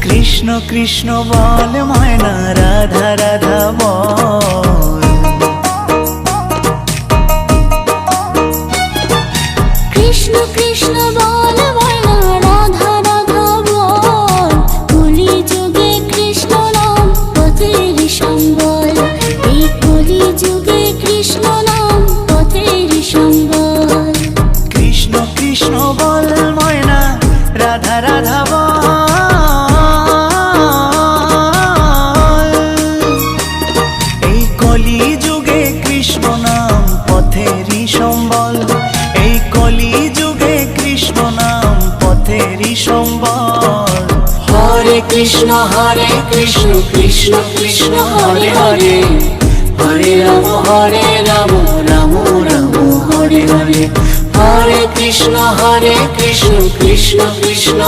কৃষ্ণ কৃষ্ণ বল ময়না, রাধা রাধা বল। কৃষ্ণ কৃষ্ণ বল ময়না, রাধা রাধা বল। কলি যুগে কৃষ্ণ নাম পথের সম্বল, এই কলি যুগে কৃষ্ণ নাম পথের সম্বল। কৃষ্ণ কৃষ্ণ বল ময়না, রাধা রাধা বল। এই কলি যুগে কৃষ্ণ নাম পথেরই সম্বল, এই কলি যুগে কৃষ্ণ নাম পথেরই সম্বল। হরে কৃষ্ণ কৃষ্ণ কৃষ্ণ হরে হরে, হরে রাম রাম রাম হরে হরে। হরে কৃষ্ণ কৃষ্ণ কৃষ্ণ